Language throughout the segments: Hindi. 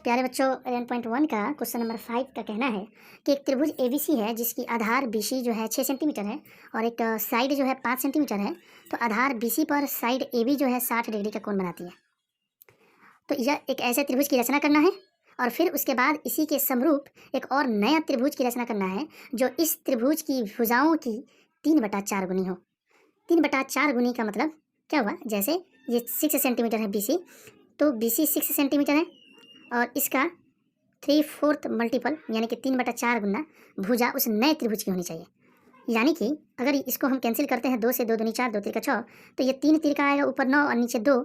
प्यारे बच्चों 11.1 का क्वेश्चन नंबर 5 का कहना है कि एक त्रिभुज एबीसी है जिसकी आधार बीसी जो है 6 सेंटीमीटर है और एक साइड जो है 5 सेंटीमीटर है। तो आधार बीसी पर साइड एबी जो है 60 डिग्री का कोण बनाती है। तो यह एक ऐसे त्रिभुज की रचना करना है और फिर उसके बाद इसी के समरूप एक और नया त्रिभुज की रचना करना है जो इस त्रिभुज की भुजाओं की 3/4 गुनी हो। 3/4 गुनी का मतलब क्या हुआ, जैसे ये 6 सेंटीमीटर है बीसी, तो बीसी 6 सेंटीमीटर है और इसका 3/4 मल्टीपल यानी कि 3/4 गुना भुजा उस नए त्रिभुज की होनी चाहिए। यानी कि अगर इसको हम कैंसिल करते हैं 2 से 2 दूनी 4, 2 3 6, तो ये 3 तीर का आएगा, ऊपर 9 और नीचे 2,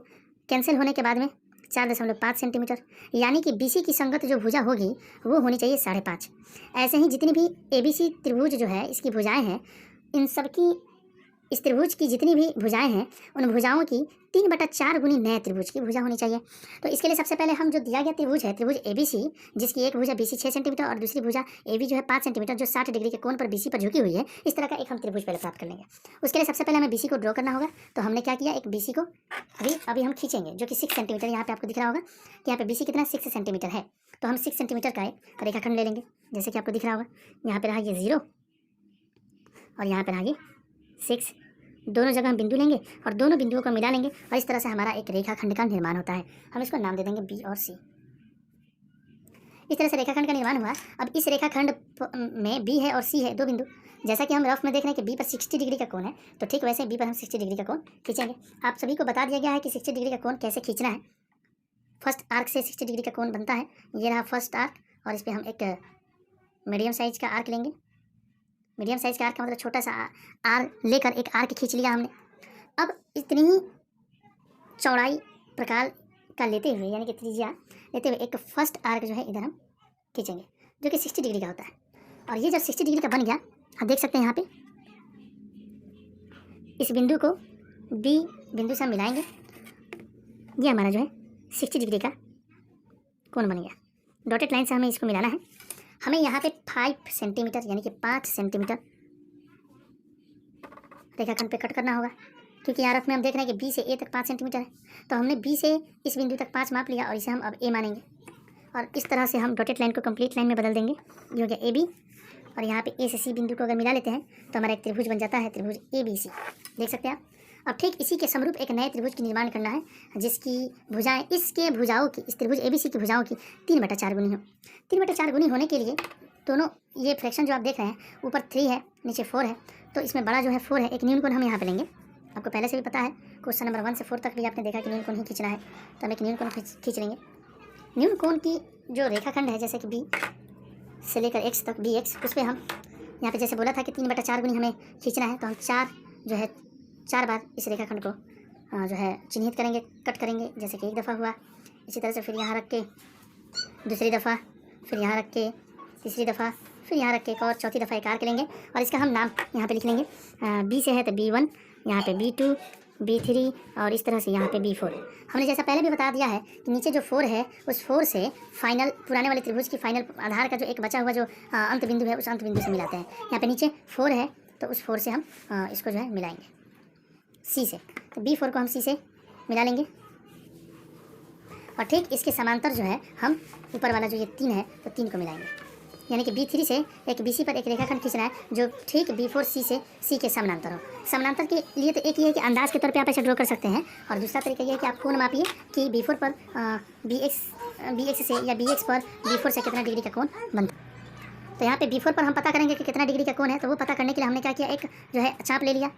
कैंसिल होने के बाद में 4.5 सेंटीमीटर। यानी कि बीसी की संगत जो भुजा होगी वो होनी चाहिए 5.5। ऐसे ही जितनी भी एबीसी त्रिभुज जो है इसकी भुजाएं हैं, इन सब की इस त्रिभुज की जितनी भी भुजाएं हैं उन भुजाओं की 3/4 गुनी नए त्रिभुज की भुजा होनी चाहिए। तो इसके लिए सबसे पहले हम जो दिया गया त्रिभुज है, त्रिभुज एबीसी, जिसकी एक भुजा बीसी 6 सेंटीमीटर और दूसरी भुजा एबी जो है 5 सेंटीमीटर, जो 60 डिग्री के कोण पर बीसी पर झुकी हुई है, इस तरह का एक हम त्रिभुज पहले प्राप्त कर लेंगे। उसके लिए सबसे पहले हमें बीसी को ड्रॉ करना होगा। तो हमने क्या किया, एक बीसी को अभी हम खींचेंगे जो कि 6 सेंटीमीटर, यहाँ पे आपको दिख रहा होगा कि यहाँ पे बीसी कितना 6 सेंटीमीटर है। तो हम 6 सेंटीमीटर का एक रेखाखंड ले लेंगे, जैसे कि आपको दिख रहा होगा। यहाँ पे रहा ये 0 और यहाँ पे रहा ये 6। दोनों जगह हम बिंदु लेंगे और दोनों बिंदुओं को मिला लेंगे और इस तरह से हमारा एक रेखाखंड का निर्माण होता है। हम इसको नाम दे देंगे बी और सी। इस तरह से रेखाखंड का निर्माण हुआ। अब इस रेखाखंड में बी है और सी है, दो बिंदु। जैसा कि हम रफ में देख रहे हैं कि बी पर 60 डिग्री का कोण है, तो ठीक वैसे बी पर हम 60 डिग्री का कोण खींचेंगे। आप सभी को बता दिया गया है कि 60 डिग्री का कोण कैसे खींचना है। फर्स्ट आर्क से 60 डिग्री का कोण बनता है। ये रहा फर्स्ट आर्क और इस पर हम एक मीडियम साइज का आर्क लेंगे। मीडियम साइज का आर्क का मतलब छोटा सा आर लेकर एक आर्क खींच लिया हमने। अब इतनी ही चौड़ाई प्रकार का लेते हुए, यानी कि त्रिज्या लेते हुए, एक फर्स्ट आर्क जो है इधर हम खींचेंगे जो कि 60 डिग्री का होता है। और ये जब 60 डिग्री का बन गया, आप देख सकते हैं यहाँ पे इस बिंदु को बी बिंदु से हम मिलाएंगे। ये हमारा जो है 60 डिग्री का कोण बन गया। डॉटेड लाइन से हमें इसको मिलाना है। हमें यहाँ पे 5 सेंटीमीटर यानी कि 5 सेंटीमीटर रेखाखंड पे कट करना होगा, क्योंकि यहाँ रफ में हम देख रहे हैं कि बी से ए तक 5 सेंटीमीटर है। तो हमने बी से इस बिंदु तक 5 माप लिया और इसे हम अब ए मानेंगे और इस तरह से हम डॉटेड लाइन को कंप्लीट लाइन में बदल देंगे। ये हो गया ए बी और यहाँ पे ए से सी बिंदु को अगर मिला लेते हैं तो हमारा एक त्रिभुज बन जाता है, त्रिभुज ए बी सी। देख सकते हैं आप। अब ठीक इसी के समरूप एक नए त्रिभुज की निर्माण करना है जिसकी भुजाएं इसके भुजाओं की, इस त्रिभुज एबीसी की भुजाओं की 3/4 गुनी हो। 3/4 गुनी होने के लिए दोनों ये फ्रैक्शन जो आप देख रहे हैं, ऊपर 3 है नीचे 4 है, तो इसमें बड़ा जो है 4 है। एक न्यून कोण हम यहाँ पे लेंगे। आपको पहले से भी पता है, क्वेश्चन नंबर 1 से 4 तक भी आपने देखा कि न्यून कोण ही खींचना है। तो हम एक न्यून कोण खींच लेंगे। न्यून कोण की जो रेखाखंड है, जैसे कि बी से लेकर एक्स तक, बी एक्स, उस पर हम यहाँ पे जैसे बोला था कि 3/4 गुनी हमें खींचना है, तो हम 4 बार इस रेखाखंड को जो है चिन्हित करेंगे, कट करेंगे। जैसे कि एक दफ़ा हुआ, इसी तरह से फिर यहाँ रख के दूसरी दफ़ा, फिर यहाँ रख के तीसरी दफ़ा, फिर यहाँ रख के एक और चौथी दफ़ा एक आर्क लेंगे और इसका हम नाम यहाँ पे लिख लेंगे। बी से है तो B1, यहाँ पे B2, B3 और इस तरह से यहाँ पे B4। हमने जैसा पहले भी बता दिया है कि नीचे जो 4 है उस 4 से फाइनल पुराने वाले त्रिभुज की फाइनल आधार का जो एक बचा हुआ जो अंत बिंदु है, उस अंत बिंदु से मिलाते हैं। यहाँ पे नीचे 4 है तो उस 4 से हम इसको जो है मिलाएंगे सी से। तो B4 को हम सी से मिला लेंगे और ठीक इसके समांतर जो है हम ऊपर वाला जो ये 3 है तो 3 को मिलाएंगे। यानी कि B3 से एक BC पर एक रेखाखंड खींचना है जो ठीक B4 C से C के समानांतर हो। समानांतर के लिए तो एक ही है कि अंदाज के तौर पे आप ऐसे ड्रॉ कर सकते हैं, और दूसरा तरीका ये है कि आप कोण मापिए कि B4 पर BX से या BX पर B4 से कितना डिग्री का कोण बनता है। तो यहाँ पे B4 पर हम पता करेंगे कि कितना डिग्री का कोण है। तो वो पता करने के लिए हमने क्या किया, एक जो है चाप ले लिया।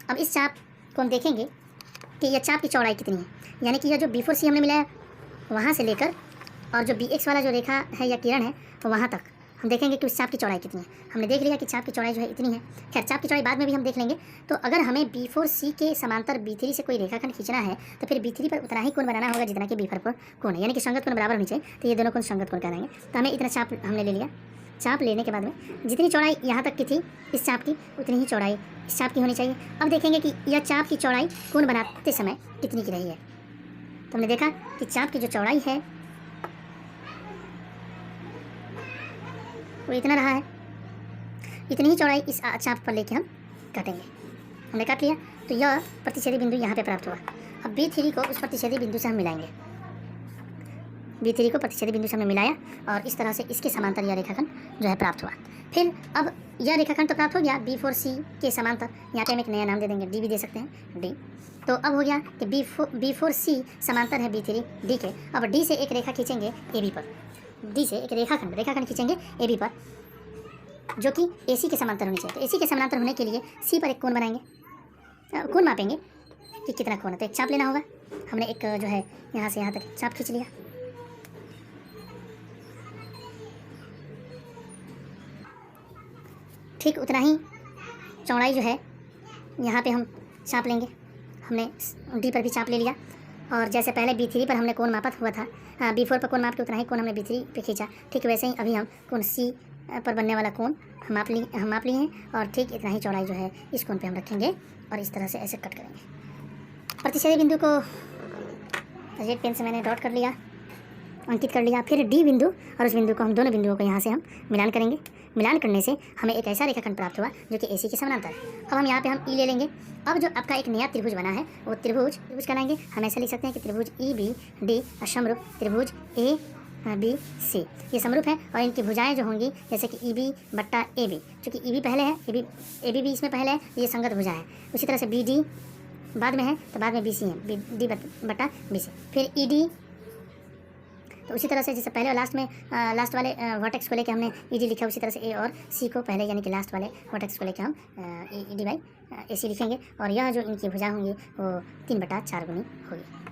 अब इस चाप को हम देखेंगे कि यह चाप की चौड़ाई कितनी है। यानी कि यह जो B4C हमने मिलाया वहाँ से लेकर और जो BX वाला जो रेखा है या किरण है तो वहाँ तक हम देखेंगे कि उस चाप की चौड़ाई कितनी है। हमने देख लिया कि चाप की चौड़ाई जो है इतनी है। खैर, चाप की चौड़ाई बाद में भी हम देख लेंगे। तो अगर हमें B4C के समांतर B3 से कोई रेखाखंड खींचना है तो फिर B3 पर उतना ही कोण बनाना होगा जितना कि B4 पर कोण है, यानी कि संगत कोण बराबर होनी चाहिए। तो ये दोनों कोण संगत कोण कहलाएंगे। तो हमें इतना चाप हमने ले लिया। चाप लेने के बाद में जितनी चौड़ाई यहाँ तक की थी इस चाप की, उतनी ही चौड़ाई इस चाप की होनी चाहिए। अब देखेंगे कि यह चाप की चौड़ाई कोण बनाते समय कितनी की रही है। तो हमने देखा कि चाप की जो चौड़ाई है वो इतना रहा है। इतनी ही चौड़ाई इस चाप पर लेके हम काटेंगे। हमने काट लिया तो यह प्रतिच्छेदी बिंदु यहाँ पे प्राप्त हुआ। अब B3 को उस प्रतिच्छेदी बिंदु से हम मिलाएंगे। B3 को प्रतिच्छेदी बिंदु से हमने मिलाया और इस तरह से इसके समांतर यह रेखाखंड जो है प्राप्त हुआ। फिर अब यह रेखाखंड तो प्राप्त हो गया B4C के समांतर, यहाँ पे हम एक नया नाम दे देंगे, D भी दे सकते हैं, D। तो अब हो गया कि B4C समांतर है B3 D के। अब D से एक रेखा खींचेंगे AB पर, D से एक रेखाखंड खींचेंगे AB पर, जो कि AC के समांतर होनी चाहिए। तो AC के समांतर होने के लिए C पर एक कोण बनाएंगे, कोण मापेंगे कि कितना कोण है। तो एक चाप लेना होगा, हमने एक जो है यहाँ से यहाँ तक चाप खींच लिया। ठीक उतना ही चौड़ाई जो है यहाँ पे हम चाप लेंगे, हमने D पर भी चाप ले लिया। और जैसे पहले B3 पर हमने कोण मापा हुआ था, B4 पर कोण माप के उतना ही कोण हमने B3 पे खींचा, ठीक वैसे ही अभी हम कोण C पर बनने वाला कोण हम माप लिए हैं और ठीक इतना ही चौड़ाई जो है इस कोण पे हम रखेंगे और इस तरह से ऐसे कट करेंगे। प्रतिच्छेदी बिंदु को रेड पेन से मैंने डॉट कर लिया, अंकित कर लिया। फिर D बिंदु और उस बिंदु को हम दोनों बिंदुओं को यहाँ से हम मिलान करेंगे। मिलान करने से हमें एक ऐसा रेखाखंड प्राप्त हुआ जो कि AC के समानांतर है। अब हम यहाँ पे हम E ले लेंगे। अब जो आपका एक नया त्रिभुज बना है वो त्रिभुज कहलाएंगे। हम ऐसा लिख सकते हैं कि त्रिभुज EBD समरूप त्रिभुज ABC, ये समरूप है और इनकी भुजाएं जो होंगी जैसे कि EB बट्टा AB, चूँकि EB पहले है, AB भी इसमें पहले है, ये संगत भुजा है। उसी तरह से BD बाद में है तो बाद में BC है, BD बट्टा BC। फिर ED, तो उसी तरह से जैसे पहले और लास्ट में लास्ट वाले वर्टेक्स को लेकर हमने ED लिखा, उसी तरह से A और C को पहले यानी कि लास्ट वाले वर्टेक्स को लेकर हम ED बाई AC लिखेंगे और यह जो इनकी भुजा होंगी वो 3/4 गुनी होगी।